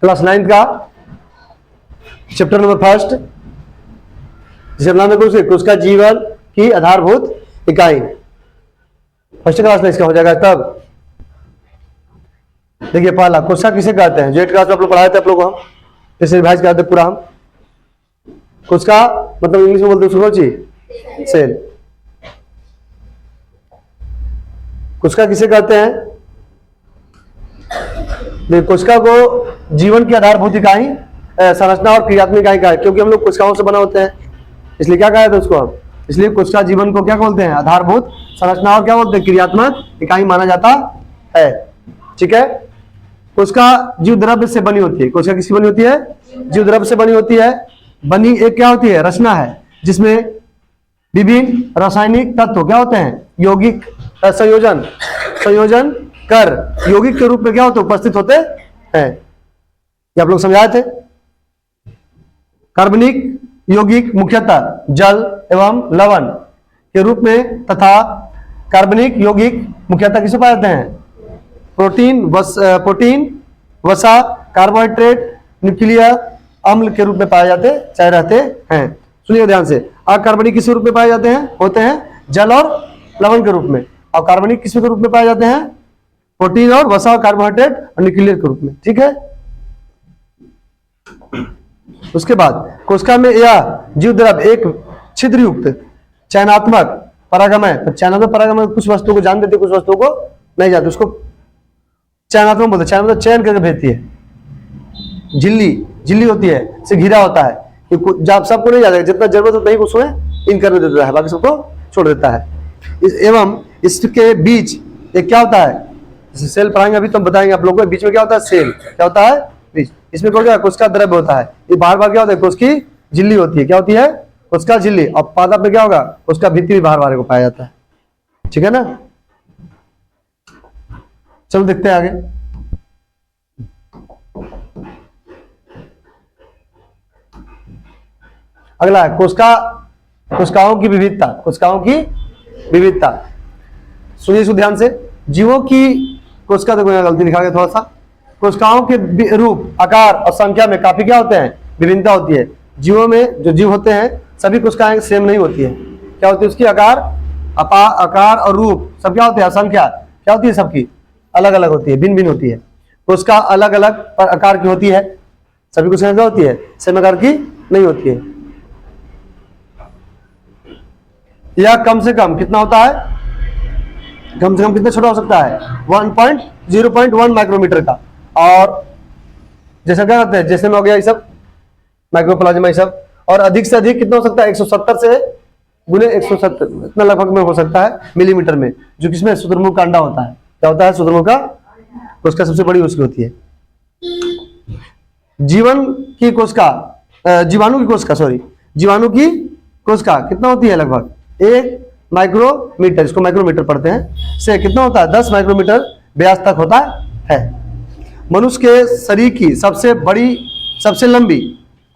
Class 9 का chapter number 1, जिसे नाम है कोशिका जीवन की आधारभूत इकाई। फर्स्ट क्लास में इसका हो जाएगा। तब देखिए पहला कोशिका किसे कहते हैं, जो 8 क्लास में आप लोग पढ़ाए थे आप लोग को, हम इसे रिवाइज करते पूरा हम। कोशिका मतलब इंग्लिश में बोलते हैं उसको सेल। कोशिका किसे कहते हैं? देखिए कोशिका को जीवन की आधारभूत इकाई, संरचना और क्रियात्मक इकाई का है, क्योंकि हम लोग कोशिकाओं से बना होते हैं, इसलिए क्या कहा था उसको हम, इसलिए कोशिका जीवन को क्या बोलते हैं? आधारभूत संरचना और क्या बोलते हैं? क्रियात्मक इकाई माना जाता है। ठीक है। कोशिका जीव द्रव्य से बनी होती है। कोशिका किसकी बनी होती है? जीव द्रव्य से बनी होती है। बनी एक क्या होती है? रचना है, जिसमें विभिन्न रासायनिक तत्व क्या होते हैं? यौगिक संयोजन कर यौगिक के रूप में क्या होते हैं? उपस्थित होते हैं। ये आप लोग समझाए थे। कार्बनिक यौगिक मुख्यतः जल एवं लवण के रूप में तथा कार्बनिक यौगिक मुख्यतः किसे पाए जाते हैं? प्रोटीन, वसा, कार्बोहाइड्रेट, न्यूक्लियर अम्ल के रूप में पाए जाते रहते हैं। सुनिए ध्यान से। अकार्बनिक किस रूप में पाए जाते हैं? होते हैं जल और लवण के रूप में। और कार्बनिक किस के रूप में पाए जाते हैं? प्रोटीन और वसा और कार्बोहाइड्रेट और न्यूक्लियर के रूप में। ठीक है। उसके बाद कोशिका में यह जीव द्रव्य एक छिद्रयुक्त चयनात्मक परागमय, तो चयनात्मक परागमय कुछ वस्तुओं को जान देती है, कुछ वस्तुओं को नहीं जानते, उसको चयनात्मक बोलते हैं। चयनात्मक चयन करके भेजती है। झिल्ली होती है, से घिरा होता है कि जब सबको नहीं जाता, जितना जरूरत होता है उसमें इन करने देता है, बाकी सबको छोड़ देता है। एवं इसके बीच एक क्या होता है? सेल पढ़ाएंगे अभी तो हम बताएंगे आप लोगों को। बीच में क्या होता है? सेल। क्या होता है? बीच। इसमें क्या कोशिका द्रव्य होता है। ये बार क्या होता है? कोशिका झिल्ली होती है। क्या होती है? कोशिका झिल्ली। और पादप में क्या होगा? कोशिका भित्ति भी बाहर को पाया जाता है। ठीक है ना। चलो देखते हैं आगे। अगला है कोशिकाओं की विविधता। कोशिकाओं की विविधता सुनिए इसको ध्यान से। जीवों की कोशिका, देखो यहाँ गलती लिखा गया थोड़ा सा। कोशिकाओं के रूप, आकार और संख्या में काफी क्या होते हैं? विभिन्नता होती है। जीवों में जो जीव होते हैं सभी कोशिकाएं सेम नहीं होती है। क्या होती है उसकी? आकार और रूप सब क्या होते हैं? संख्या क्या होती है? सबकी अलग अलग होती है, भिन्न भिन्न होती है। कोशिका अलग अलग आकार की होती है। सभी कोशिकाएं क्या होती है? सेम आकार की नहीं होती है। यह कम से कम कितना होता है? कम से कम कितना छोटा हो सकता है? 0.1 माइक्रोमीटर का। और जैसा क्या करते हैं, जैसे में हो गया ये सब माइक्रोप्लाज्मा, ये सब। और अधिक से अधिक कितना हो सकता है? 170 से गुने 170 इतना लगभग में हो सकता है मिलीमीटर में, जो किसमें? शुतुरमुर्ग का अंडा होता है। क्या होता है? शुतुरमुर्ग का। कोशिका सबसे बड़ी उसकी होती है। जीवाणु की कोशिका कितना होती है? लगभग 1 माइक्रोमीटर, इसको माइक्रोमीटर पढ़ते हैं, से कितना होता है? 10 माइक्रोमीटर व्यास तक होता है। मनुष्य के शरीर की सबसे बड़ी, सबसे लंबी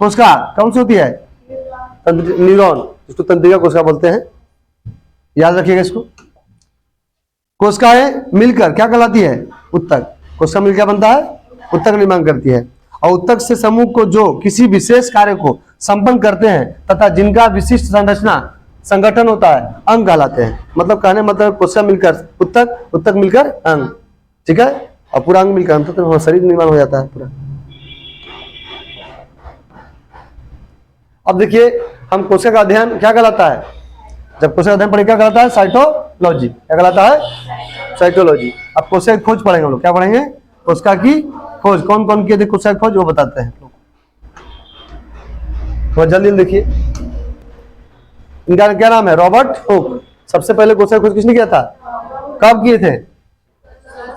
कोशिका कौन सी होती है? न्यूरॉन, इसको तंत्रिका कोशिका बोलते हैं। याद रखिएगा इसको। कोशिकाएं मिलकर क्या कहलाती है? उत्तक। कोशिका मिलकर क्या बनता है? उत्तक निर्माण करती है। और उत्तक से समूह को जो किसी विशेष कार्य को संपन्न करते हैं तथा जिनका विशिष्ट संरचना संगठन होता है, अंग कहलाते हैं। मतलब कहने मतलब कोशिका मिलकर उत्तक, उत्तक मिलकर अंग। ठीक है। और पूरा अंग मिलकर अंत तो शरीर निर्माण हो जाता है पूरा। अब देखिए हम कोशिका का अध्ययन क्या कहलाता है? जब कोशिका अध्ययन पढ़ेंगे क्या कहलाता है? साइटोलॉजी। क्या कहलाता है? साइटोलॉजी। अब कोशिका की खोज पढ़ेंगे हम लोग। क्या पढ़ेंगे? कोशिका की खोज। कौन कौन की थी कोशिका की खोज वो बताते हैं लोग। बहुत जल्दी देखिए। इनका क्या नाम है? Robert Hooke. सबसे पहले कोशिका खोज किसने किया था? कब किए थे?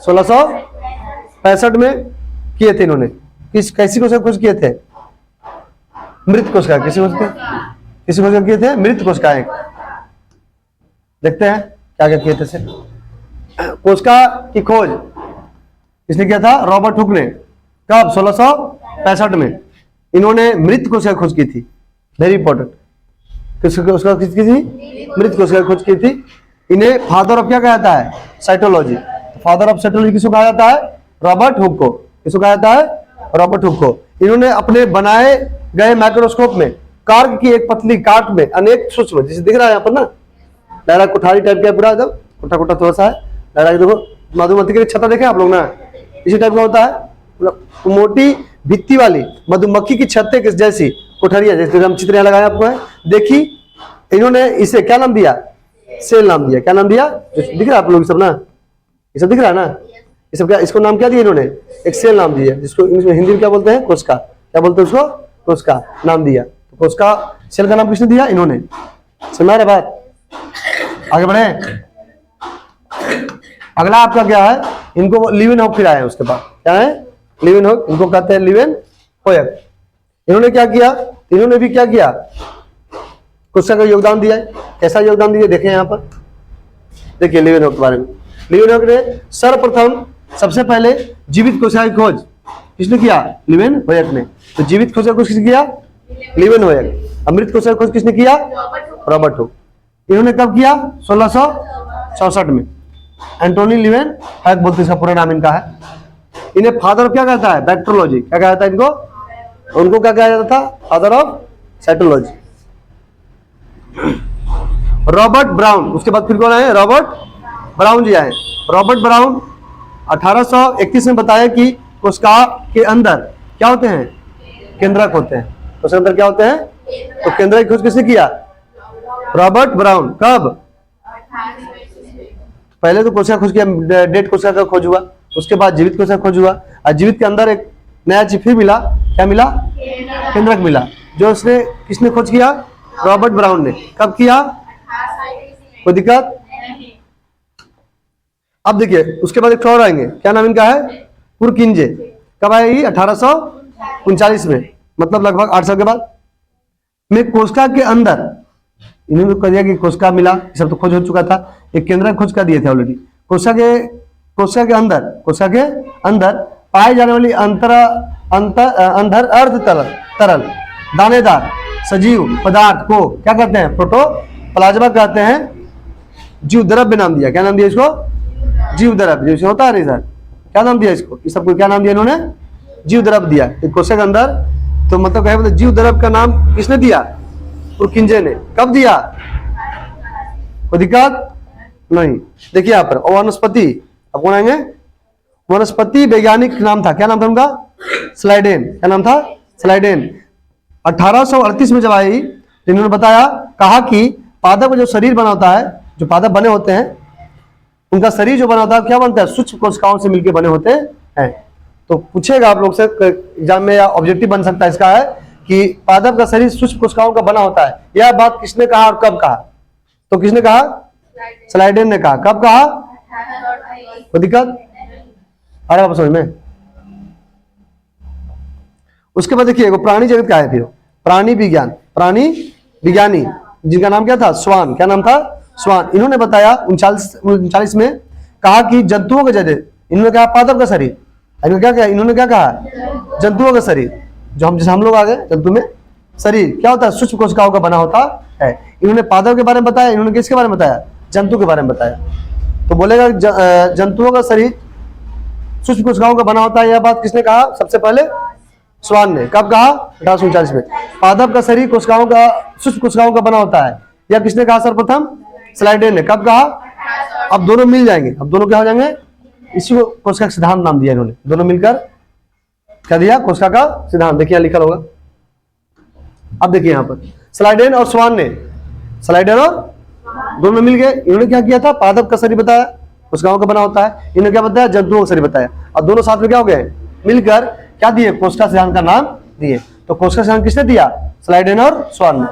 1665 में किए थे इन्होंने। कैसी कोशिका खोज किए थे? मृत कोशिका। किसी कोशिका किए थे? मृत कोशिकाएं। देखते हैं क्या क्या किए थे। कोशिका की खोज किसने किया था? रॉबर्ट हुक ने। कब? 1665 में इन्होंने मृत कोशिका खोज की थी। Very important. किसकी थी? मृत कोशिका खोज की थी। इन्हें फादर ऑफ क्या कहा जाता है? साइटोलॉजी। फादर ऑफ साइटोलॉजी किसको कहा जाता है? रॉबर्ट हुक को। किसको कहा जाता है? रॉबर्ट हुक को। इन्होंने अपने बनाए गए माइक्रोस्कोप में कार्क की एक पतली काट में अनेक सूक्ष्म, जैसे दिख रहा है यहाँ पर ना, लहरा कोठारी टाइप का पूरा एकदम कोठा कोठा थोड़ा सा है, लहरा देखो मधुमक्खी की छत्ता देखे आप लोग ना, इसी टाइप का होता है, मोटी भित्ती वाली मधुमक्खी की छत्ते के जैसी कोठरिया, जैसे हम चित्र लगाए आपको है, देखी। इन्होंने इसे क्या नाम दिया? सेल नाम दिया। क्या नाम दिया? दिख रहा है आप लोग सब ना, ये सब दिख रहा है ना, ये सब क्या, इसको नाम क्या दिया इन्होंने? एक सेल नाम दिया, जिसको इंग्लिश में हिंदी में क्या बोलते हैं? कोशिका। क्या बोलते हैं उसको? कोशिका नाम दिया। तो कोशिका सेल का नाम किसने दिया? इन्होंने। समझ रहे बात? आगे बढ़े। अगला आपका क्या है? इनको लीवेनहॉक फिर आए हैं उसके बाद। क्या है? लीवेनहॉक, इनको कहते हैं लीवेनहॉक। इन्होंने क्या किया? इन्होंने भी क्या किया? कोशिका का योगदान दिया है। कैसा योगदान दिया देखें यहाँ पर, देखिए लीवेनहॉक के बारे में। लीवेनहॉक ने सर्वप्रथम सबसे पहले जीवित कोशिका की खोज किसने किया? लीवेनहॉक ने। तो जीवित कोशिका की खोज किसने किया? लीवेनहॉक। अमृत कोशिका की खोज किसने किया? Robert Hooke. इन्होंने कब किया? 1664 में। एंटोनी लीवेनहॉक बोलते इसका पूरा नाम इनका है। इन्हें फादर ऑफ क्या कहता है? बैक्टीरियोलॉजी। क्या कहता है इनको? उनको क्या कहा जाता था? Father of cytology. Robert brown, उसके बाद फिर कौन आए? रॉबर्ट ब्राउन जी आए। रॉबर्ट ब्राउन 1831 में बताया कि कोशिका के अंदर क्या होते हैं? केंद्रक होते हैं। कोशिका के अंदर क्या होते हैं? तो केंद्रक की खोज किसने किया? Robert brown. कब? पहले तो कोशिका खोज किया, डेड कोशिका का खोज हुआ, उसके बाद जीवित कोशिका खोज हुआ, और जीवित के अंदर एक नया चीज फिर मिला। क्या मिला? केंद्रक मिला, जो उसने किसने खोज किया? रॉबर्ट ब्राउन ने। कब किया? कोई दिक्कत? अब देखिए उसके बाद एक और आएंगे, क्या नाम इनका है? पुरकिंजे। कब आएगी? 1839 में, मतलब लगभग 8 साल के बाद में। कोशिका के अंदर इन्होंने कह दिया कि कोशिका मिला, सब तो खोज हो चुका था, एक केंद्रक खोज कर दिए थे ऑलरेडी। कोशिका के अंदर पाए जाने वाली अंदर अर्ध तरल दानेदार सजीव पदार्थ को क्या कहते हैं? प्रोटोप्लाज्मा कहते हैं। जीव द्रव्य नाम दिया। क्या नाम दिया इसको? जीव द्रव्य। जैसे होता है नहीं सर, क्या नाम दिया इसको? इस सबको क्या नाम दिया इन्होंने? जीव द्रव्य दिया कोशिका के अंदर। तो मतलब कहे तो जीव द्रव्य का नाम किसने दिया? पुरकिंजे ने। कब दिया? कोई दिक्कत नहीं। देखिए यहाँ पर वनस्पति, अब कौन आएंगे? वनस्पति वैज्ञानिक नाम था, क्या नाम था उनका? स्लाइडेन। क्या नाम था? स्लाइडेन। 1838 में जब आई तो इन्होंने बताया, कहा कि पादप का जो शरीर बना होता है, जो पादप बने होते हैं, उनका शरीर जो बना होता है क्या बनता है? सूक्ष्म कोशिकाओं से मिलकर बने होते हैं। तो पूछेगा आप लोग से एग्जाम में, या ऑब्जेक्टिव बन सकता है इसका है कि पादप का शरीर सूक्ष्म कोशिकाओं का बना होता है। यह बात किसने कहा और कब कहा? तो किसने कहा? स्लाइडेन ने कहा। कब कहा? कोई दिक्कत? अरे आप समझ में। उसके बाद देखिए प्राणी जगत का है, फिर प्राणी विज्ञानी जिनका नाम क्या था? स्वान। क्या नाम था? स्वान। इन्होंने बताया 39 में, कहा कि जंतुओं के जैसे, इन्होंने कहा पादप का शरीर, इन्होंने क्या कहा? जंतुओं का शरीर, जो हम जैसे हम लोग आ गए जंतु में शरीर क्या होता है? सूक्ष्म कोशिकाओं का बना होता है। इन्होंने पादप के बारे में बताया, इन्होंने किसके बारे में बताया? जंतु के बारे में बताया। तो बोलेगा जंतुओं का शरीर सूक्ष्म कोशिकाओं का बना होता है। यह बात किसने कहा? सबसे पहले स्वान ने। कब कहा? 1839 में। पादप का शरीर कोशिकाओं का, सूक्ष्म कोशिकाओं का बना होता है, यह किसने कहा सर्वप्रथम? स्लाइडेन ने। कब कहा? अब दोनों मिल जाएंगे, अब दोनों क्या हो जाएंगे? इसी को कोशिका का सिद्धांत नाम दिया इन्होंने। दोनों मिलकर क्या दिया? कोशिका का सिद्धांत। देखिए यहां लिखा होगा। अब देखिए यहां पर स्लाइडेन और स्वान ने, स्लाइडेन और दोनों मिल गए। इन्होंने क्या किया था? पादप का शरीर बताया कोशिकाओं का बना होता है, इन्होंने क्या बताया? जंतुओं का शरीर बताया। और दोनों साथ में क्या हो गए? मिलकर क्या दिए? कोशिका सिद्धांत का नाम दिए। तो कोशिका सिद्धांत किसने दिया? स्लाइडेन और स्वान ने।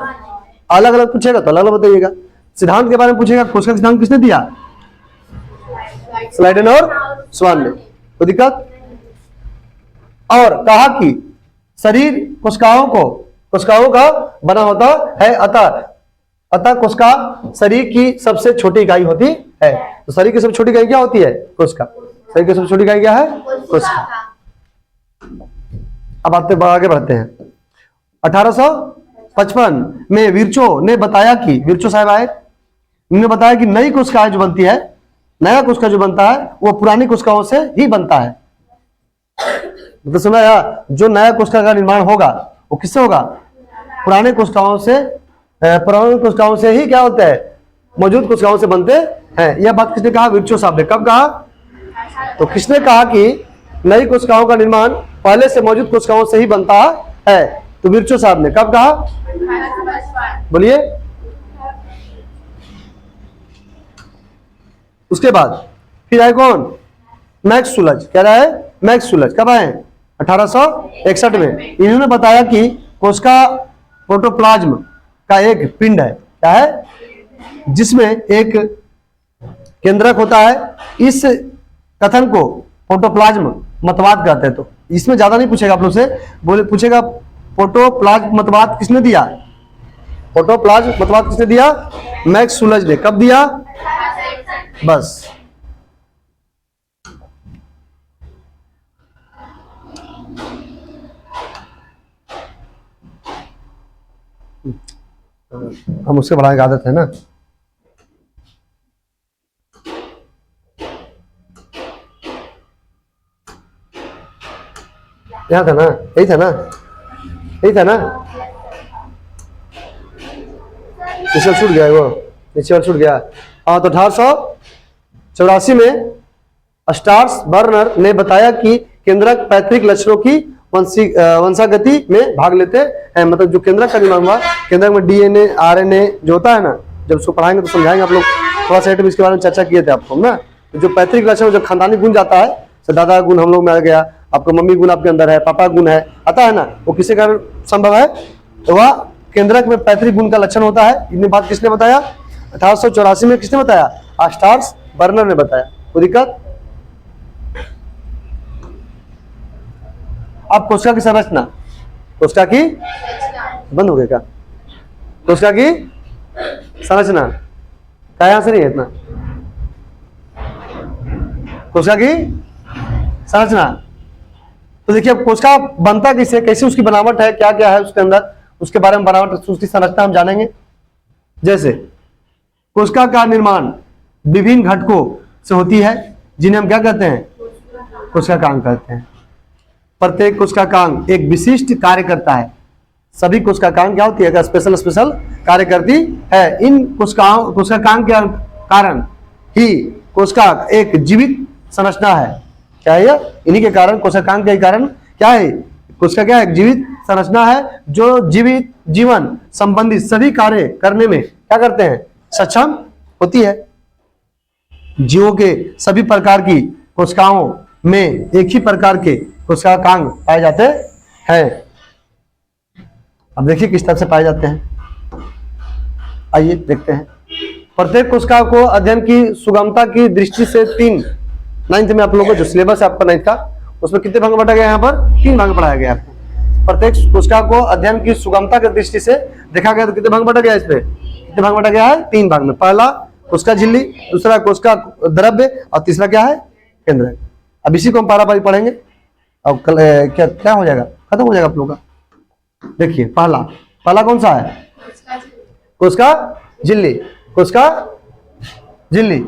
अलग अलग पूछेगा तो अलग अलग बताइएगा। सिद्धांत के बारे में पूछेगा, कोशिका सिद्धांत किसने दिया? स्लाइडेन और स्वान ने। कोई दिक्कत? और कहा कि शरीर कोशिकाओं का बना होता है, अतः कोशिका शरीर की सबसे छोटी इकाई होती है। तो शरीर की सबसे छोटी इकाई क्या होती है? कोशिका। शरीर की सबसे छोटी इकाई क्या है? कोशिका। अब आगे बढ़ते हैं। 1855 में विर्चो ने बताया कि, विर्चो साहब आए, उन्होंने बताया कि नई कोशिकाएं जो बनती है, नया कोशिका जो बनता है वो पुरानी कोशिकाओं से ही बनता है। मतलब सुना या, जो नया कोशिका का निर्माण होगा वो किससे होगा? पुराने कोशिकाओं से, पुराने कोशिकाओं से ही क्या होता है? मौजूद कोशिकाओं से बनते हैं। यह बात किसने कहा? विर्चो साहब ने। कब कहा? तो किसने कहा कि नई कोशिकाओं का निर्माण पहले से मौजूद कोशिकाओं से ही बनता है? तो विर्चो साहब ने। कब कहा? बोलिए। उसके बाद फिर आए कौन? मैक्स सुलज। क्या रहा है? मैक्स सुलज। कब आए? 1861 में। इन्होंने बताया कि कोशिका प्रोटोप्लाज्म का एक पिंड है। क्या है? जिसमें एक केंद्रक होता है। इस कथन को प्रोटोप्लाज्म मतवाद कहते हैं। तो इसमें ज्यादा नहीं पूछेगा आप लोग से, बोले पूछेगा प्रोटोप्लाज्म मतवाद किसने दिया? प्रोटोप्लाज्म मतवाद किसने दिया? मैक्स सुलज ने। कब दिया? बस। हम उससे बढ़ाने की आदत है ना। यहाँ था ना, यही था ना, यही था ना। नीचे छूट गया वो, नीचे छूट गया। हाँ, तो 1884 में स्टार्स बर्नर ने बताया कि केंद्रक पैतृक लक्षणों की वंशागति में भाग लेते हैं। मतलब जो केंद्रक का निर्माण हुआ, केंद्रक में डीएनए, आरएनए जो होता है ना, जब उसको पढ़ाएंगे तो समझाएंगे आप लोग। थोड़ा सा इसके बारे में चर्चा किए थे आपको ना। तो जो पैतृक लक्षण, जो खानदानी गुण जाता है, दादा गुण हम लोग में आ गया, आपका मम्मी गुण आपके अंदर है, पापा गुण है, आता है ना, वो किसके कारण संभव है? तो वह केंद्रक में पैतृक गुण का लक्षण होता है। इतनी बात किसने बताया? 1884 में। किसने बताया? स्टार्स बर्नर ने बताया। कोई दिक्कत? अब कोशिका की संरचना, कोशिका की बंद हो गया क्या? कोशिका की संरचना क्या यहां से नहीं है इतना? कोशिका की संरचना तो देखिए, अब कोशिका बनता किससे, कैसे उसकी बनावट है, क्या क्या है उसके अंदर, उसके बारे में, बनावट, उसकी संरचना हम जानेंगे। जैसे कोशिका का निर्माण विभिन्न घटकों से होती है, जिन्हें हम क्या कहते हैं? कोशिकांग कहते हैं। प्रत्येक कोशिकांग एक विशिष्ट कार्य करता है। सभी कोशिकांग क्या होती है? स्पेशल कार्य करती है। इन कोशिकांग के कारण ही कोशिका एक जीवित संरचना है। क्या है यह? इन्हीं के कारण, कोशिकांग के कारण क्या है? कोशिका क्या है? जीवित संरचना है, जो जीवित जीवन संबंधी सभी कार्य करने में क्या करते हैं? सक्षम होती है। जीवों के सभी प्रकार की कोशिकाओं में एक ही प्रकार के कोशिकांग पाए जाते हैं। अब देखिए किस तरह से पाए जाते हैं, आइए देखते हैं। प्रत्येक कोशिका को अध्ययन की सुगमता की दृष्टि से 3 9th में आप लोगों को जो सिलेबस है आपका 9th का, उसमें कितने भाग में बांटा गया? यहाँ पर 3 भाग में पढ़ाया गया आपको। प्रत्येक कोशिका को अध्ययन की सुगमता की दृष्टि से देखा गया तो कितने भाग में बांटा गया? इसमें कितने भाग में बांटा गया है? 3 भाग में। पहला कोशिका झिल्ली, दूसरा कोशिका द्रव्य, और तीसरा क्या है? केंद्र। अब इसी को हम पारा-पारी पढ़ेंगे। अब क्या क्या हो जाएगा? खत्म हो जाएगा आप लोगों का। देखिए पहला कौन सा है? कोशिका झिल्ली। कोशिका झिल्ली,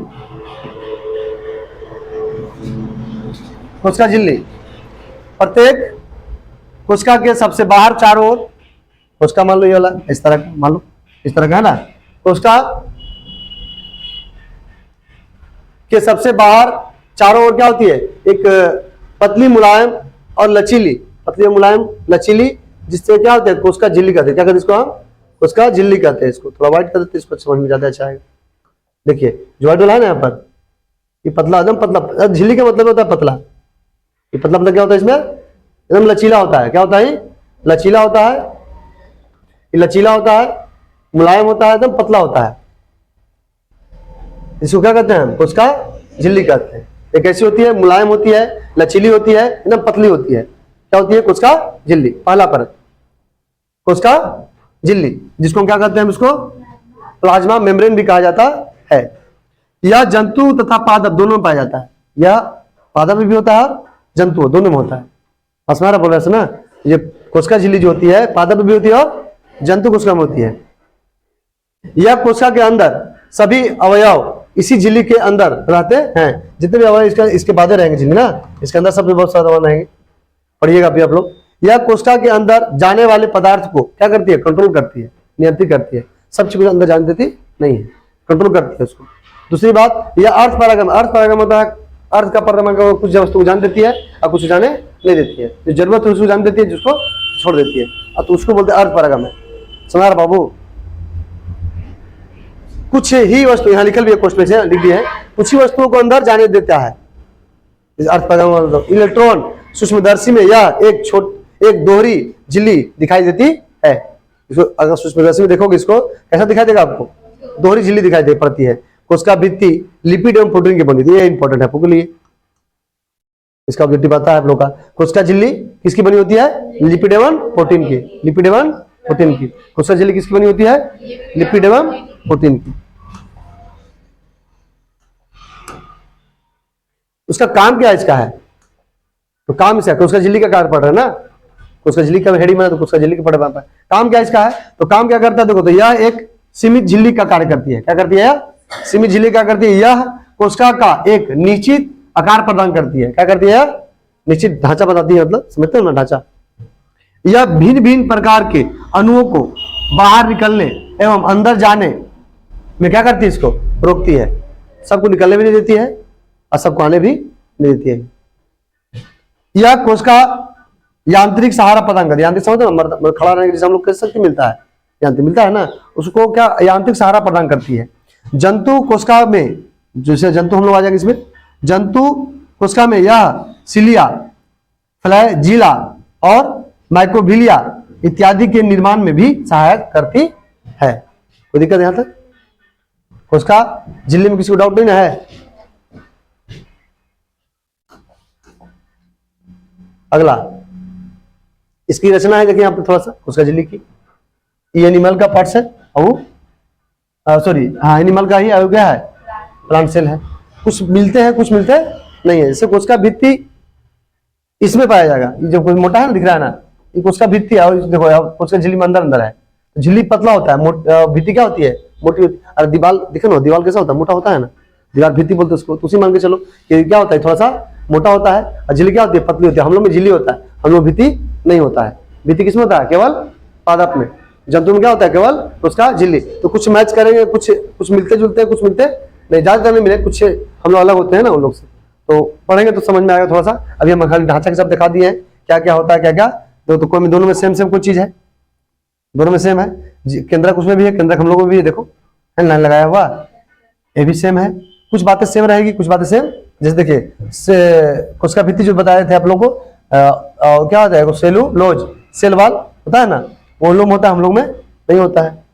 कोशिका झिल्ली। प्रत्येक कोशिका के सबसे बाहर चारों ओर, कोशिका मान लो ये वाला, इस तरह का मान लो, इस तरह का है ना। कोशिका के सबसे बाहर चारों ओर क्या होती है? एक पतली मुलायम और लचीली, पतली मुलायम लचीली, जिससे क्या होता है? कोशिका झिल्ली कहते हैं। क्या कहते हैं इसको? हम कोशिका झिल्ली कहते हैं। इसको थोड़ा व्हाइट कर देते हैं, इसको समझ में ज्यादा अच्छा आएगा। देखिए जो व्हाइट वाला है ना यहाँ पर, ये पतला, एकदम पतला। झिल्ली का मतलब होता है पतला। ये पतला मतलब क्या होता है? इसमें एकदम लचीला होता है। क्या होता है? लचीला होता है। ये लचीला होता है, मुलायम होता है, एकदम पतला होता है। इसको क्या कहते हैं? हम कोशिका झिल्ली कहते हैं। ये कैसी होती है? मुलायम होती है, लचीली होती है, एकदम पतली होती है। क्या होती है? कोशिका झिल्ली। पहला परत कोशिका झिल्ली, जिसको हम क्या कहते हैं? इसको प्लाज्मा मेम्ब्रेन भी कहा जाता है। यह जंतु तथा पादप दोनों में पाया जाता है। यह पादप में भी होता है, जंतु दोनों में होता है। असमारा बोल रहे हैं ना, ये कोशिका झिल्ली जो होती है पादप में भी होती है और जंतु कोशिका में होती है। यह कोशिका के अंदर सभी अवयव इसी झिल्ली के अंदर रहते हैं। जितने भी अवयव इसके बाद रहेंगे झिल्ली ना, इसके अंदर सब बहुत सारे अवयव रहेंगे। पढ़िएगा अभी आप लोग। यह कोशिका के अंदर जाने वाले पदार्थ को क्या करती है, कंट्रोल करती है, नियंत्रित करती है। सब चीजों अंदर जाने देती नहीं है, कंट्रोल करती है उसको। दूसरी बात, यह अर्थ परागम, अर्थ परागम होता है अर्थ का परागम, कुछ वस्तु को जान देती है और कुछ जाने नहीं देती है। जो जरूरत है उसको जान देती है, जिसको छोड़ देती है, तो उसको बोलते हैं अर्थ परागम है। सुना बाबू, कुछ ही वस्तु यहाँ लिखल भी है, क्वेश्चन से लिख दिया है, कुछ ही वस्तुओं को अंदर जाने देता है अर्थ परागम। इलेक्ट्रॉन सूक्ष्मदर्शी में यह एक दोहरी झिल्ली दिखाई देती है। इसको अगर सूक्ष्मदर्शी में देखोगे, इसको कैसा दिखाई देगा आपको, दोहरी झिल्ली दिखाई दे पड़ती है। कोशिका भित्ति लिपिड एवं प्रोटीन की बनी होती है, ये इंपॉर्टेंट है आपके लिए, इसका ऑब्जेक्टिव आता है आप लोग का। कोशिका झिल्ली किसकी बनी होती है, लिपिड एवं प्रोटीन की, लिपिड एवं प्रोटीन की। कोशिका झिल्ली किसकी बनी होती है, लिपिड एवं प्रोटीन की। उसका काम क्या है, इसका है तो काम इसका, कोशिका झिल्ली का कार्य पढ़ रहे हैं ना, कोशिका झिल्ली का हेडी में, तो कोशिका झिल्ली का पढ़ रहे हैं। काम क्या इसका है, तो काम क्या करता है देखो, तो यह एक सीमित झिल्ली का कार्य करती है। क्या करती है, सीमित झिल्ली क्या करती है, यह कोशिका का एक निश्चित आकार प्रदान करती है। क्या करती है, निश्चित ढांचा बताती है, मतलब समझते हो ना ढांचा। यह भिन्न भिन्न प्रकार के अणुओं को बाहर निकलने एवं अंदर जाने में क्या करती है, इसको रोकती है। सबको निकलने भी नहीं देती है और सबको आने भी नहीं देती है। यह कोशिका यांत्रिक सहारा प्रदान करती है। यांत्रिक समझते हो, खड़ा रहने के जैसे हम लोग कैसे शक्ति मिलता है, यांत्रिक मिलता है ना, उसको क्या यांत्रिक सहारा प्रदान करती है। जंतु कोशिका में, जैसे जंतु हम लोग आ जाएंगे इसमें, जंतु कोशिका में यह सिलिया, फ्लैजिला और माइक्रोविलिया इत्यादि के निर्माण में भी सहायक करती है। कोई दिक्कत यहां तक, कोशिका झिल्ली में किसी को डाउट नहीं ना है। अगला, इसकी रचना है, देखिए यहाँ पे थोड़ा सा कोशिका झिल्ली की, ये एनिमल का पार्ट्स है, और सॉरी हाँ एनिमल का ही अवयव है, प्लांट सेल है। कुछ मिलते हैं कुछ मिलते नहीं है। जैसे कोशिका भित्ति इसमें पाया जाएगा, ये जो कोई मोटा है ना दिख रहा है ना, ये कोशिका भित्ति है, और देखो कोशिका झिल्ली में अंदर अंदर है, झिल्ली पतला होता है, भित्ति क्या होती है, मोटी होती है। और दीवार देखो ना, दीवार कैसा होता है, मोटा होता है ना, दीवार भित्ति बोलते हैं उसको। तो उसी मान के चलो कि क्या होता है, थोड़ा सा मोटा होता है, और झिल्ली क्या होती है, पतली होती है। हम लोग में झिल्ली होता है, हम लोग भित्ति नहीं होता है। भित्ति किसमें होता है, केवल पादप में। जंतु में क्या होता है, केवल उसका झिल्ली। तो कुछ मैच करेंगे, कुछ मिलते जुलते हैं, कुछ मिलते नहीं, ज्यादातर नहीं मिले, कुछ हम लोग अलग होते हैं ना उन लोग से। तो पढ़ेंगे तो समझ में आएगा थोड़ा सा। अभी हम खाली ढांचा के सब दिखा दिए हैं, क्या क्या होता है, क्या क्या। तो कोई दोनों में सेम कोई चीज है, दोनों में सेम है। केंद्रक उसमें भी है, केंद्रक हम लोगों में भी है, देखो लाइन लगाया हुआ, ये भी सेम है। कुछ बातें सेम रहेगी, कुछ बातें सेम। जैसे देखिए कोशिका भित्ति जो बताए थे आप लोगों को, क्या होता है, सेलुलोज, सेल वाल होता है ना, वो लोम होता है, हम लोग में नहीं होता है।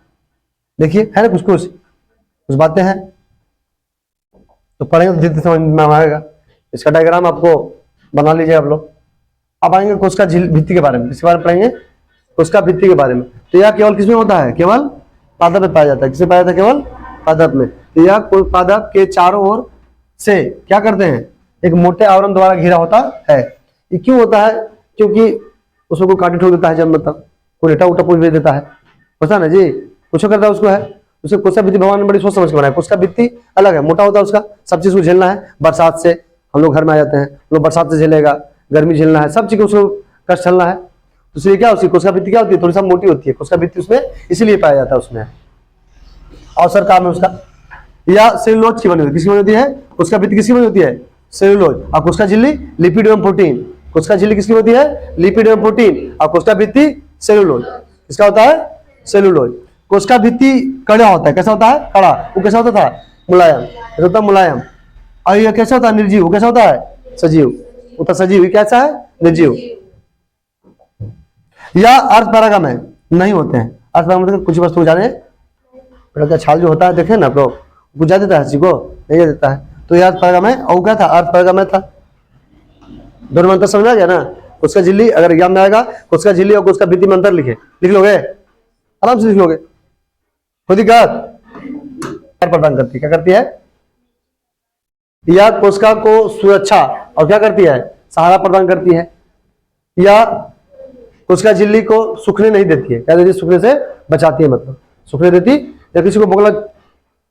देखिए है ना, कुछ बातें हैं, तो पढ़ेंगे तो धीरे समझ में आएगा। इसका डायग्राम आपको बना लीजिए आप लोग। अब आएंगे कोशिका भित्ति के बारे में, इसके बारे में पढ़ेंगे, कोशिका भित्ति के बारे में। तो यह केवल किसमें होता है, केवल पादप में पाया जाता है। किसमें पाया जाता है, केवल पादप में। तो यह पादप के चारों ओर से क्या करते हैं, एक मोटे आवरण द्वारा घिरा होता है। ये क्यों होता है, क्योंकि उसको कोई काटे ठोक देता है, जब मतलब कोई लेटा उटा पूछ देता है, पता ना जी, कुछ करता है उसको है। उसे कोशिका भित्ति भगवान ने बड़ी सोच समझ के बनाया। कोशिका भित्ति अलग है, मोटा होता है उसका, सब चीज को झेलना है। बरसात से हम लोग घर में आ जाते हैं, लोग बरसात से झेलेगा, गर्मी झेलना है, सब चीज को उसको कष्ट झेलना है। तो इसलिए क्या उसकी कोशिका भित्ति क्या होती है, थोड़ी सा मोटी होती है कोशिका भित्ति उसमें, इसीलिए पाया जाता है उसमें। अवसर काम है उसका। या सेलुलोज की बनी होती है, किसकी बनी होती है, कोशिका भित्ति किसकी बनी होती है, सेलुलोज। और कोशिका झिल्ली लिपिड एवं प्रोटीन। कोशिका झिल्ली किसकी होती है, लिपिड एवं प्रोटीन। और कोशिका भित्ति सेलुलोज, किसका होता है, सेलुलोज। कोशिका भित्ति कड़ा होता है, कैसा होता है, कड़ा। वो कैसा होता था, मुलायम, कैसा होता है, मुलायम। और ये कैसा होता है, निर्जीव। वो कैसा होता है, सजीव। वो तो सजीव, कैसा है, निर्जीव। या अर्ध परागम है, नहीं होते हैं। अर्ध परागम मतलब कुछ वस्तु जाने का छाल जो होता है, देखे ना आप लोग, बुझा देता है, को नहीं देता है। तो यह अर्ध परागम है। और क्या था, अर्ध परागम था। दोनों में अंतर समझ आ गया ना। कोशिका झिल्ली अगर एग्जाम में आएगा, कोशिका झिल्ली और कोशिका भित्ति में अंतर लिख लोगे, आराम से लिख लोगे, खुद ही प्रदान करती है। क्या करती है, या कोशिका को सुरक्षा और क्या करती है, सहारा प्रदान करती है। या कोशिका झिल्ली को सूखने नहीं देती है, क्या देती है, सूखने से बचाती है, मतलब सूखने देती। या किसी को बोगला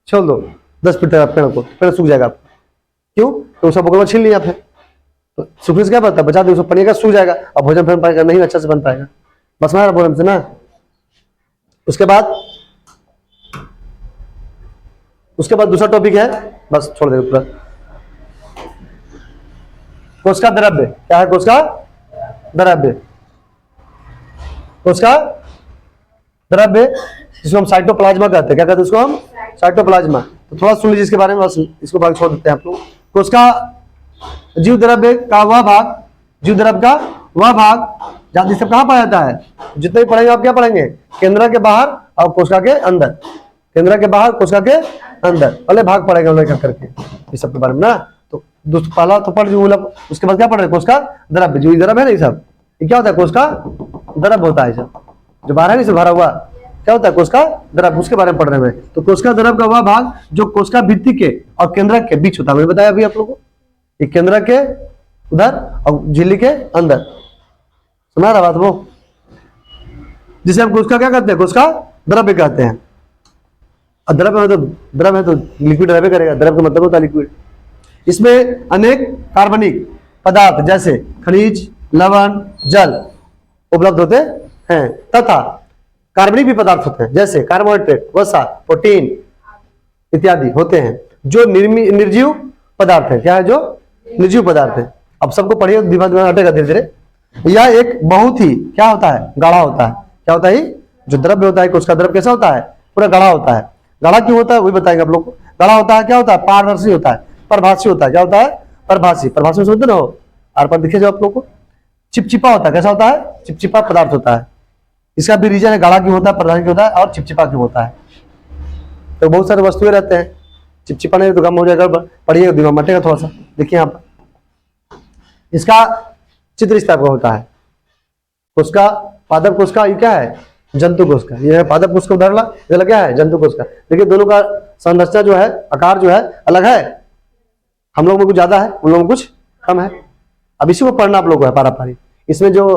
छोड़ दो 10 फीट पेड़ को, पेड़ सूख जाएगा आपको, क्यों, तो उसका बोगला छीन लिया फिर, तो सूखने से क्या पड़ता है, बचा दो, उसको पनिएगा, सूख जाएगा और भोजन बन पाएगा नहीं, अच्छा से बन पाएगा। बस हमारा बोल से ना। उसके बाद दूसरा टॉपिक है, बस छोड़ देगा पूरा। कोशिका द्रव्य क्या है? कोशिका द्रव्य, कोशिका द्रव्य जिसको हम साइटोप्लाज्मा कहते हैं। क्या कहते हैं इसको हम? साइटोप्लाज्मा। तो थोड़ा सुन लीजिए इसके बारे में, बस इसको भाग छोड़ देते हैं आप लोग। कोशिका जीव द्रव्य का वह भाग, जीव द्रव्य का वह भाग जहां सब कहां पाया जाता है? जितने भी पढ़ेंगे आप क्या पढ़ेंगे? केंद्र के बाहर और कोशिका के अंदर। केंद्र के बाहर, कोशिका के अंदर, पहले भाग पढ़ेंगे हम लोग करके इस सब के बारे में ना। तो पहला तो पढ़ जो, उसके बाद क्या पढ़ रहे? कोशिका द्रव्य, जीव द्रव्य है ना, ये सब ये क्या होता है? कोशिका द्रव्य होता है। सब जो बाहर है नहीं, सब भरा हुआ क्या होता है? कोशिका द्रव्य, उसके बारे में पढ़ रहे हैं। तो कोशिका द्रव्य का वह भाग जो कोशिका भित्ति के और केंद्रक के बीच होता है। मैंने बताया अभी आप लोगों को, ये केंद्रक के उधर और झिल्ली के अंदर। सुना रहा बात वो, जिसे हम कोशिका क्या कहते हैं? कोशिका द्रव्य कहते हैं। और द्रव्य है तो लिक्विड द्रव्य करेगा, द्रव्य का मतलब होता है लिक्विड। इसमें अनेक कार्बनिक पदार्थ जैसे खनिज, लवण, जल उपलब्ध होते हैं तथा कार्बनिक भी पदार्थ होते हैं जैसे कार्बोहाइड्रेट, वसा, प्रोटीन इत्यादि होते हैं जो निर्जीव पदार्थ है। क्या है? जो निर्जीव पदार्थ है। अब सबको पढ़िए, दिमाग में हटेगा धीरे धीरे। यह एक बहुत ही क्या होता है? गाढ़ा होता है। क्या होता है? जो द्रव्य होता है, उसका द्रव्य कैसा होता है? पूरा गाढ़ा होता है। गाढ़ा क्यों होता है वही बताएंगे आप लोग को। गाढ़ा होता है, क्या होता है? पारदर्शी होता है, प्रभासी होता है। क्या होता है? प्रभासी। प्रभासी में समझते ना हो, आर पर दिखे जो आप लोग को। चिपचिपा होता है। कैसा होता है? चिपचिपा पदार्थ होता है। इसका भी रीजन है गाढ़ा क्यों होता है, प्रधान क्यों होता है और चिपचिपा क्यों होता है। तो बहुत सारे वस्तुएं रहते हैं, चिपचिपा नहीं तो कम हो जाएगा। पढ़िएगा, दिमाग मटेगा थोड़ा सा। देखिए यहाँ पर इसका चित्र इस टाइप का होता है। कोशिका, पादप कोशिका, ये क्या है? जंतु कोशिका। ये है पादप कोशिका उदाहरण, ये क्या है? जंतु कोशिका। देखिए दोनों का संरचना जो है, आकार जो है अलग है। हम लोग में कुछ ज्यादा है, उन लोगों में कुछ कम है। अब इसी को पढ़ना आप लोग को है पारा पारी। इसमें जो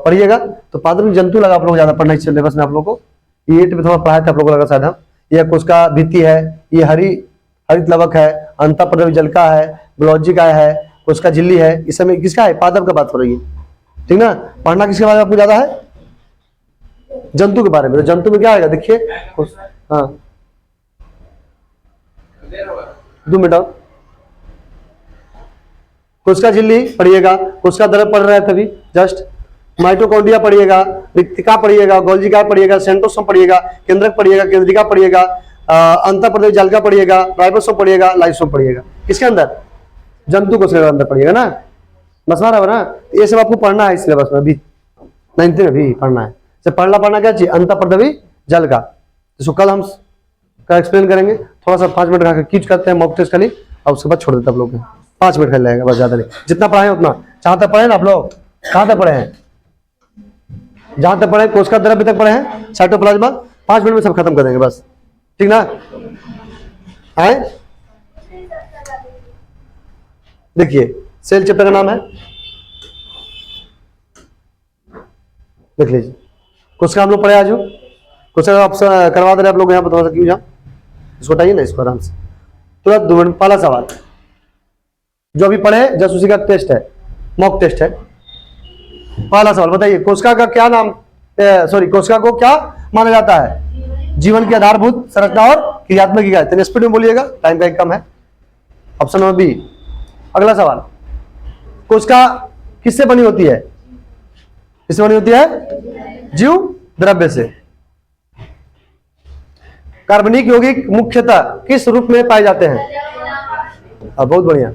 पढ़िएगा तो पादप में जंतु लगा आप लोग ज्यादा पढ़ना इस सिलेबस में आप लोग को। ये में थोड़ा पढ़ाया था आप लोगों को लगा शायद हम। यह कोशिका भित्ति है, ये हरित लवक है, अंतःपद्रव्य जल का है, ब्लॉजी का है, कोशिका झिल्ली है। इस समय किसका है? पादप का बात हो रही है, ठीक ना। पढ़ना किसके बारे में आपको ज्यादा है? जंतु के बारे में। तो जंतु में क्या आएगा देखिए। हाँ 2 मिनट और। कोशिका झिल्ली पढ़िएगा, कोशिका द्रव्य पढ़ रहे हैं तभी जस्ट। माइटोकॉन्ड्रिया पढ़िएगा, रिक्तिका पढ़िएगा, गोल्जिका पढ़िएगा, सेंट्रोसोम पढ़िएगा, केंद्रक पढ़िएगा, केंद्रिका पढ़िएगा, अंतःपद्रव्य जालिका पढ़िएगा, राइबोसोम पढ़िएगा, लाइसोम पढ़िएगा। किसके अंदर? जंतु कोशिका के अंदर पढ़िएगा ना। बस रहा है ना। ये सब आपको पढ़ना है इस सिलेबस में भी, 9th में भी पढ़ना है। तो पढ़ना क्या चाहिए? अंतःपद्रव्य जल का। इसको कल हम का एक्सप्लेन करेंगे। थोड़ा सा 5 मिनट का कीच करते हैं मॉक टेस्ट खाली, और उसके बाद छोड़ देते हैं आप लोग। 5 मिनट कर लेगा बस, ज्यादा नहीं। जितना पढ़ाए उतना। जहां तक पढ़े ना आप लोग, कहां तक पढ़े हैं? जहां तक पढ़े कोशिका द्रव्य तक पढ़े हैं, साइटोप्लाज्मा। 5 मिनट में सब खत्म कर देंगे बस, ठीक ना। आए देखिए, सेल चैप्टर का नाम है, देख लीजिए। कोशिका हम लोग पढ़े आज। कोशिका आप करवा दे रहे आप लोग यहाँ पर, थोड़ा सा क्यों जाओ, इसको हटाइए ना, इसको आराम से। तुरंत 2 मिनट। पहला सवाल जो अभी पढ़े जस्ट उसी का टेस्ट है, मॉक टेस्ट है। पहला सवाल बताइए, कोशिका का क्या नाम, कोशिका को क्या माना जाता है? जीवन की आधारभूत संरचना और क्रियात्मक इकाई। तो स्पीड में बोलिएगा, टाइम का एक कम है। Option number B. अगला सवाल, कोशिका किससे बनी होती है? किससे बनी होती है? जीव द्रव्य से। कार्बनिक यौगिक मुख्यतः किस रूप में पाए जाते हैं? बहुत बढ़िया।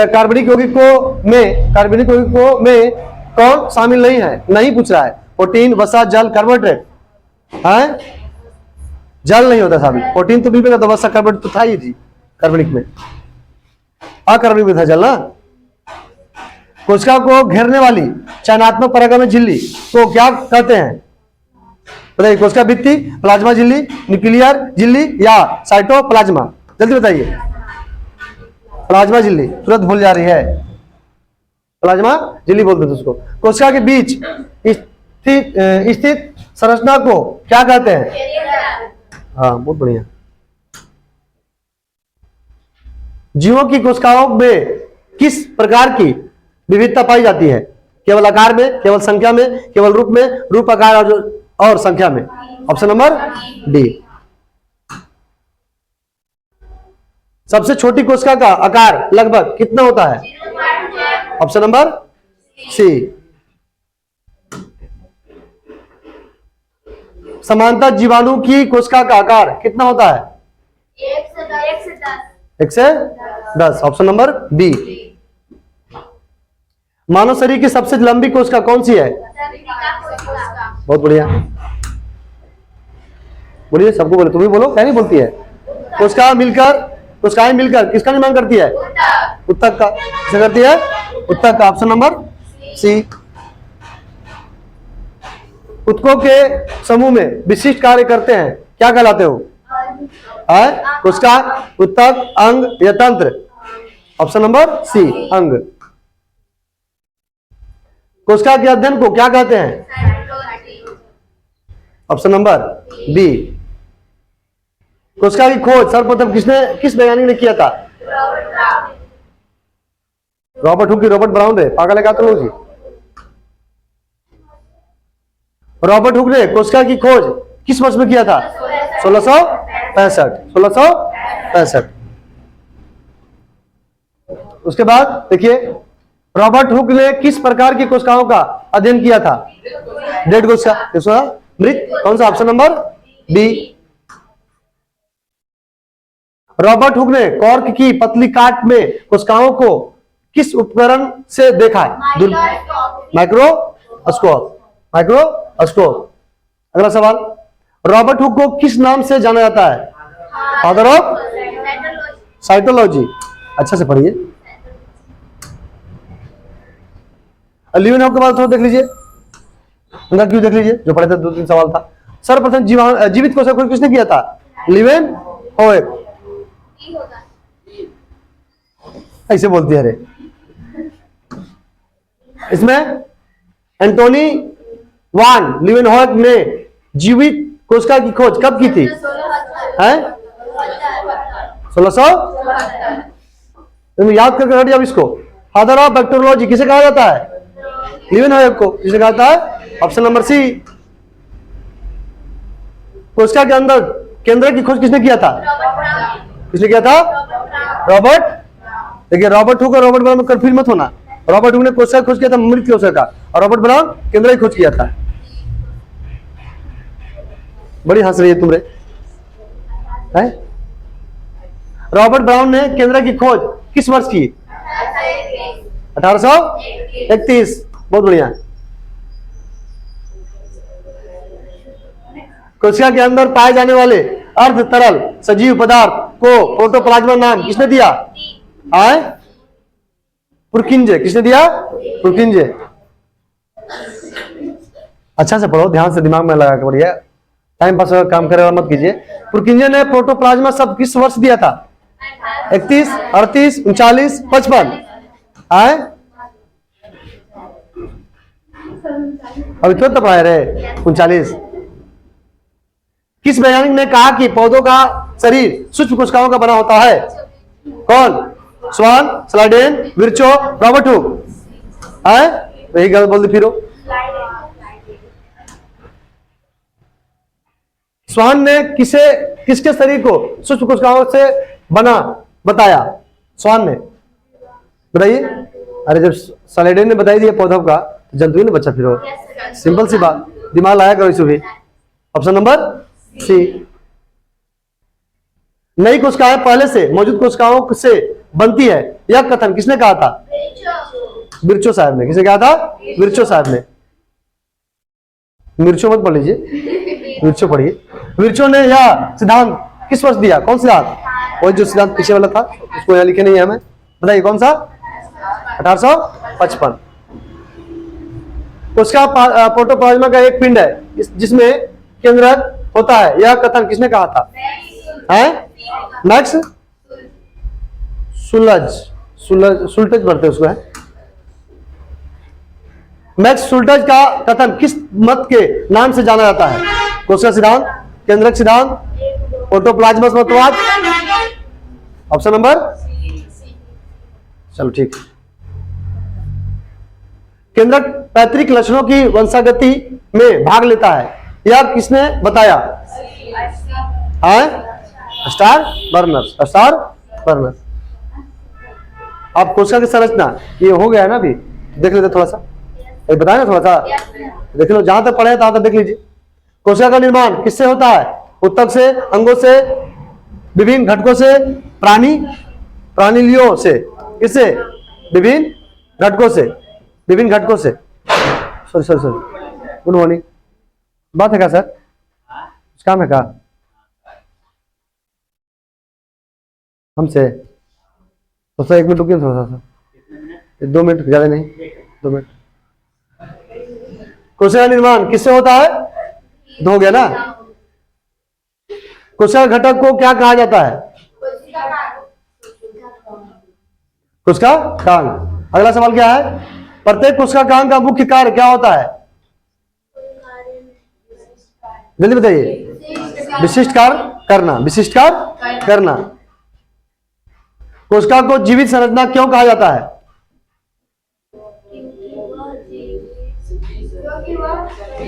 कार्बनिक यौगिकों में कौन शामिल नहीं है? नहीं पूछ रहा है। प्रोटीन, वसा, जल, कार्बोहाइड्रेट है? जल नहीं होता शामिल। प्रोटीन तो भी तो वसा कार्बोहाइड्रेट तो था ही जी कार्बनिक में। अकार्बनिक में था जल ना। कोशिका को घेरने वाली चयनात्मक परागमय झिल्ली को क्या कहते हैं? बताइए। कोशिका भित्ति, प्लाज्मा झिल्ली, न्यूक्लियर झिल्ली या साइटोप्लाज्मा? जल्दी बताइए। प्लाज्मा झिल्ली, तुरंत भूल जा रही है। प्लाज्मा झिल्ली बोलते थे उसको। कोशिका के बीच स्थित संरचना को क्या कहते हैं? हाँ बहुत बढ़िया। जीवों की कोशिकाओं में किस प्रकार की विविधता पाई जाती है? केवल आकार में, केवल संख्या में, केवल रूप में, रूप, आकार और संख्या में? Option number D. सबसे छोटी कोशिका का आकार लगभग कितना होता है? Option number C. समानता जीवाणु की कोशिका का आकार कितना होता है? 1 से 10। Option number B. मानव शरीर की सबसे लंबी कोशिका कौन सी है? बहुत बढ़िया, बोलिए, सबको बोले, तुम भी बोलो, क्या नहीं बोलती है? कोशिकाएं मिलकर किसका निर्माण करती है? उत्तक का। किसका करती है? उत्तक का। Option number C. उत्तकों के समूह में विशिष्ट कार्य करते हैं, क्या कहलाते हो? कोशिका, उत्तक, अंग या तंत्र? ऑप्शन नंबर सी, अंग। कोशिका के अध्ययन को क्या कहते हैं? Option number B. कोशिका की खोज सर्वप्रथम किस वैज्ञानिक ने किया था? रॉबर्ट हुक की रॉबर्ट ब्राउन रे, पागल है क्या तुम लोग जी? रॉबर्ट हुक ने कोशिका की खोज किस वर्ष में किया था? 1665। उसके बाद देखिए, रॉबर्ट हुक ने किस प्रकार की कोशिकाओं का अध्ययन किया था? डेड कोशिका, मृत। कौन सा? Option number B. Robert Hooke ने कॉर्क की पतली काट में कोशिकाओं को किस उपकरण से देखा? माइक्रोस्कोप। अगला सवाल, रॉबर्ट हुक को किस नाम से जाना जाता है? Father of cytology. अच्छा से पढ़िए। लिवेनहॉफ के बाद थोड़ा देख लीजिए, उनका क्यों देख लीजिए, जो पढ़े थे 2-3 सवाल था। सर्वप्रथम जीवित कोशिका खोज किसने किया था? लिवेनहॉफ। ऐसे बोलती है रे। इसमें एंटोनी वान लिवेनहॉफ ने जीवित कोशिका की खोज कब की थी? 1600। तुम याद करके हट जाओ इसको। फादर ऑफ बैक्टीरियोलॉजी किसे कहा जाता है? लिवेनहॉफ को। किसे कहा जाता है? Option number C. कोशिका के अंदर केंद्रक की खोज किसने किया था? किसने किया था? रॉबर्ट। देखिए, रॉबर्ट हुक और रॉबर्ट ब्राउन में कंफ्यूज मत होना। रॉबर्ट हुक ने कोशिका खोज किया था, मृत कोशिका का, और रॉबर्ट ब्राउन केंद्रक की खोज किया था। बड़ी हंस रही है तुम रे। रॉबर्ट ब्राउन ने केंद्रक की खोज किस वर्ष की? 1831। बहुत बढ़िया। कोशिका के अंदर पाए जाने वाले अर्ध तरल सजीव पदार्थ को प्रोटोप्लाज्मा नाम किसने दिया? पुरकिंजे। किसने दिया? पुरकिंजे। अच्छा से पढ़ो, ध्यान से दिमाग में लगा के पढ़िए, टाइम पास काम करे मत कीजिए। पुरकिंजे ने प्रोटोप्लाज्मा शब्द किस वर्ष दिया था? 31, 38, 39, 55। अभी क्यों तो पढ़ाए रहे? 39। किस वैज्ञानिक ने कहा कि पौधों का शरीर सूक्ष्म कोशिकाओं का बना होता है? कौन? स्वान, स्लाइडेन, विर्चो, रॉबर्ट हुक। वही गलत बोल दी फिर। स्वान ने किसके शरीर को सूक्ष्म कोशिकाओं से बना बताया? स्वान ने बताइए। अरे जब स्लाइडेन ने बताई दिया पौधों का, तो जंतु ने बच्चा फिर। सिंपल सी बात, दिमाग लाया करो इसे भी। Option number C. नई कोशिकाएं पहले से मौजूद कोशिकाओं से बनती है, यह कथन किसने कहा था? विर्चो साहब ने। किसने कहा था? विर्चो साहब ने। मिर्चो मत पढ़ लीजिए, विर्चो पढ़िए। विर्चो ने यह सिद्धांत किस वर्ष दिया? कौन सिद्धांत? वो जो सिद्धांत पीछे वाला था, उसको यहां लिखे नहीं है हमें, बताइए कौन सा? 1855। कोशिका प्रोटोप्लाज्मा का एक पिंड है जिसमें केंद्रक होता है, यह कथन किसने कहा था? मैक्स सुल्टज पढ़ते उसको है। मैक्स सुल्टज का कथन किस मत के नाम से जाना जाता है? कोशिका सिद्धांत, केंद्रक सिद्धांत, प्रोटोप्लाज्मा मतवाद। ऑप्शन नंबर चलो ठीक। केंद्रक पैतृक लक्षणों की वंशागति में भाग लेता है, यह किसने बताया? स्टार बर्नर्स, स्टार बर्नर्स। अब कोशिका की संरचना ये हो गया है ना, अभी देख लेते थोड़ा सा, बताया ना थोड़ा सा, देख लो जहां तक पढ़े तहां तक देख लीजिए। कोशिका का निर्माण किससे होता है? ऊतक से, अंगों से, विभिन्न घटकों से, प्राणियों से, किससे? विभिन्न घटकों से, विभिन्न घटकों से। Sorry, good morning. बात है क्या सर? कुछ काम है क्या हमसे? तो सर 1 मिनट रुकिए थोड़ा सा, 2 मिनट, ज्यादा नहीं, 2 मिनट। कोशिका निर्माण किससे होता है? हो गया ना। कोशिका घटक को क्या कहा जाता है? कोशिका कांग। अगला सवाल क्या है? प्रत्येक कोशिका कांग का मुख्य कार्य क्या होता है? जल्दी बताइए। विशिष्ट कार्य करना, विशिष्ट कार्य करना। कोशिका को जीवित संरचना क्यों कहा जाता है?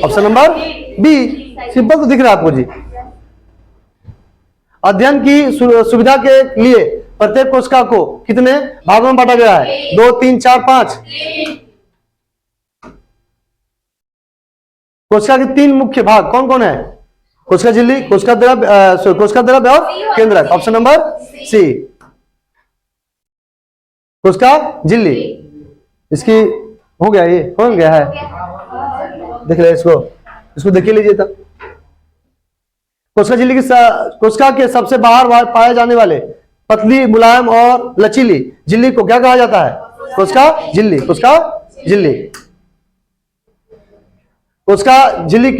ऑप्शन नंबर बी, सिंपल तो दिख रहा है आपको जी। अध्ययन की सुविधा के लिए प्रत्येक कोशिका को कितने भागों में बांटा गया है? 2, 3, 4, 5। कोशिका के 3 मुख्य भाग कौन कौन है? कोशिका झिल्ली, कोशिका द्रव्य और केंद्रक। ऑप्शन नंबर सी, कोशिका झिल्ली। इसकी हो गया, ये हो गया है, देख ले इसको देख लीजिए तब। कोशिका झिल्ली की कोशिका के सबसे बाहर पाए जाने वाले पतली, मुलायम और लचीली झिल्ली को क्या कहा जाता है? कोशिका झिल्ली, कोशिका झिल्ली। कोशिका झिल्ली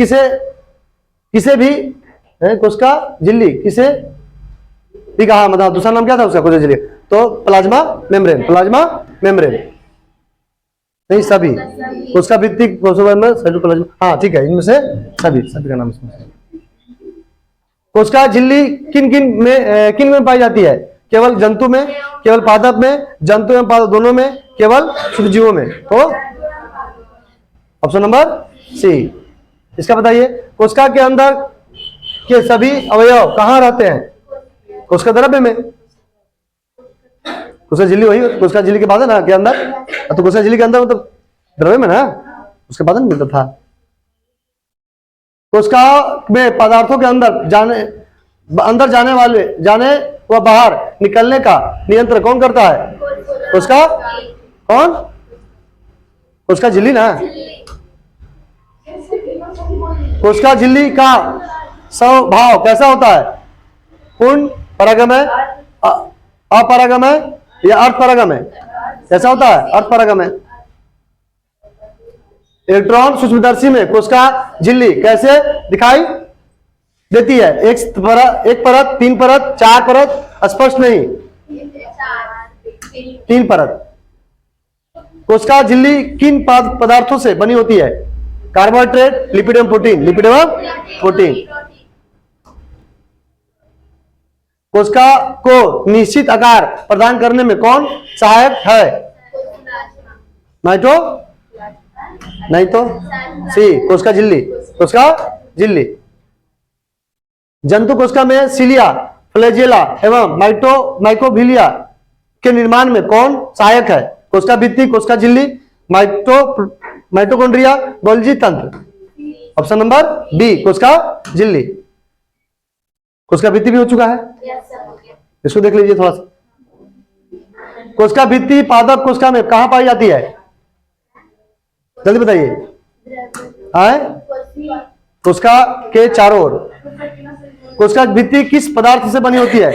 किसे भी कोशिका झिल्ली किसे भी कहा, मतलब दूसरा नाम क्या था उसका? कोशिका झिल्ली तो प्लाज्मा मेम्ब्रेन, प्लाज्मा मेम्ब्रेन नहीं, सभी कोशिका भित्ति, साइटोप्लाज्म, हाँ ठीक है, इनमें से सभी का नाम इसमें। कोशिका झिल्ली किन में पाई जाती है? केवल जंतु में, केवल पादप में, जंतु एवं पादप दोनों में, केवल सूक्ष्मजीवों में। तो ऑप्शन नंबर सी। इसका बताइए, कोशिका के अंदर के सभी अवयव कहाँ रहते हैं? कोशिका द्रव्य में। कोशिका झिल्ली वही, कोशिका झिल्ली के बाद है ना के अंदर, तो कोशिका झिल्ली के अंदर मतलब द्रव्य में ना, उसके बाद मिलता था। कोशिका में पदार्थों के अंदर जाने व बाहर निकलने का नियंत्रण कौन करता है? कोशिका कौन? कोशिका झिल्ली ना। कोशिका झिल्ली का स्वभाव कैसा होता है? पूर्ण परागमय, अपरागमय या अर्धपरागमय? कैसा होता है? अर्धपरागमय। इलेक्ट्रॉन सूक्ष्मदर्शी में कोशिका झिल्ली कैसे दिखाई देती है? एक परत, 3 परत, 4 परत? स्पष्ट नहीं, 3 परत। कोशिका झिल्ली किन पदार्थों से बनी होती है? कार्बोहाइड्रेट, लिपिड एवं प्रोटीन, लिपिड एवं प्रोटीन। कोशिका को निश्चित आकार प्रदान करने में कौन सहायक है? नहीं तो सी, कोशिका झिल्ली, कोशिका झिल्ली। जंतु कोशिका में सिलिया, फ्लैजेला एवं माइक्रोविलिया के निर्माण में कौन सहायक है? कोशिका भित्ति, कोशिका झिल्ली, माइटोकॉन्ड्रिया, गोल्जी तंत्र। ऑप्शन नंबर बी, कोशिका झिल्ली। कोशिका भित्ति भी हो चुका है, इसको देख लीजिए थोड़ा सा। कोशिका भित्ति पादप कोशिका में कहां पाई जाती है? जल्दी बताइए। कोशिका के चारों ओर। कोशिका भित्ति किस पदार्थ से बनी होती है?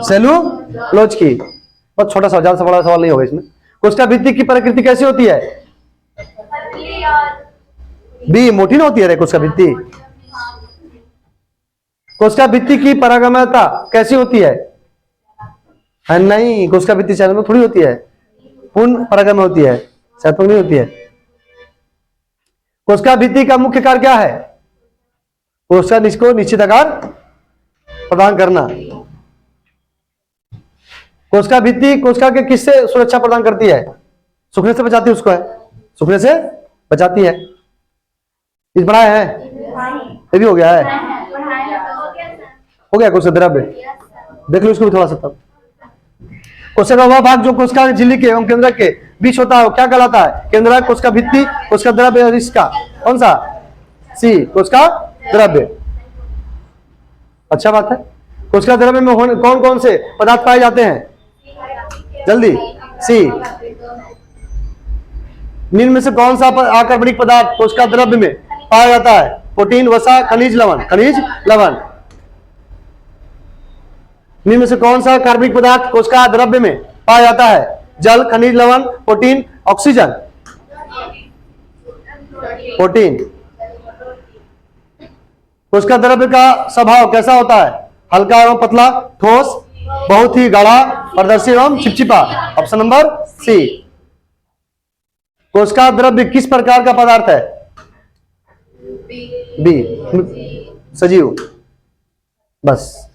सेलुलोज की। बहुत छोटा सा, ज्यादा बड़ा सवाल नहीं होगा इसमें। कोशिका भित्ति की प्रकृति कैसी होती है? बी, मोटी ना होती है रे कोशिका भित्ति। कोशिका भित्ति की परागमयता कैसी होती है? नहीं, कोशिका भित्ति चरण में थोड़ी होती है, पूर्ण परागमय होती है, सहत्वक नहीं होती है। कोशिका भित्ति का मुख्य कार्य क्या है? कोशिका को निश्चित आकार प्रदान करना। कोशिका भित्ति कोशिका के किससे सुरक्षा प्रदान करती है? सूखने से बचाती है उसको, है सूखने से बचाती है। इस पढ़ाया है, ये भी हो गया है, हो गया कोशिका द्रव्य, देख लो इसको भी थोड़ा सा। तब कोशिका का वह भाग जो कोशिका झिल्ली के एवं केंद्रक के बीच होता है वो क्या कहलाता है? केंद्रक, कोशिका भित्ति, कोशिका द्रव्य और इसका कौन सा? सी, कोशिका द्रव्य। अच्छा बात है। कोशिका द्रव्य में कौन कौन से पदार्थ पाए जाते हैं? जल्दी, सी। निम्न में से कौन सा अकार्बनिक पदार्थ कोशिका द्रव्य में पाया जाता है? प्रोटीन, वसा, खनिज लवण, खनिज लवण। निम्न में से कौन सा कार्बनिक पदार्थ कोशिका द्रव्य में पाया जाता है? जल, खनिज लवण, प्रोटीन, ऑक्सीजन। प्रोटीन। कोशिका द्रव्य का स्वभाव कैसा होता है? हल्का एवं पतला, ठोस, बहुत ही गाढ़ा, पारदर्शी एवं चिपचिपा। Option number C. कोशिका द्रव्य किस प्रकार का पदार्थ है? बी, सजीव। बस।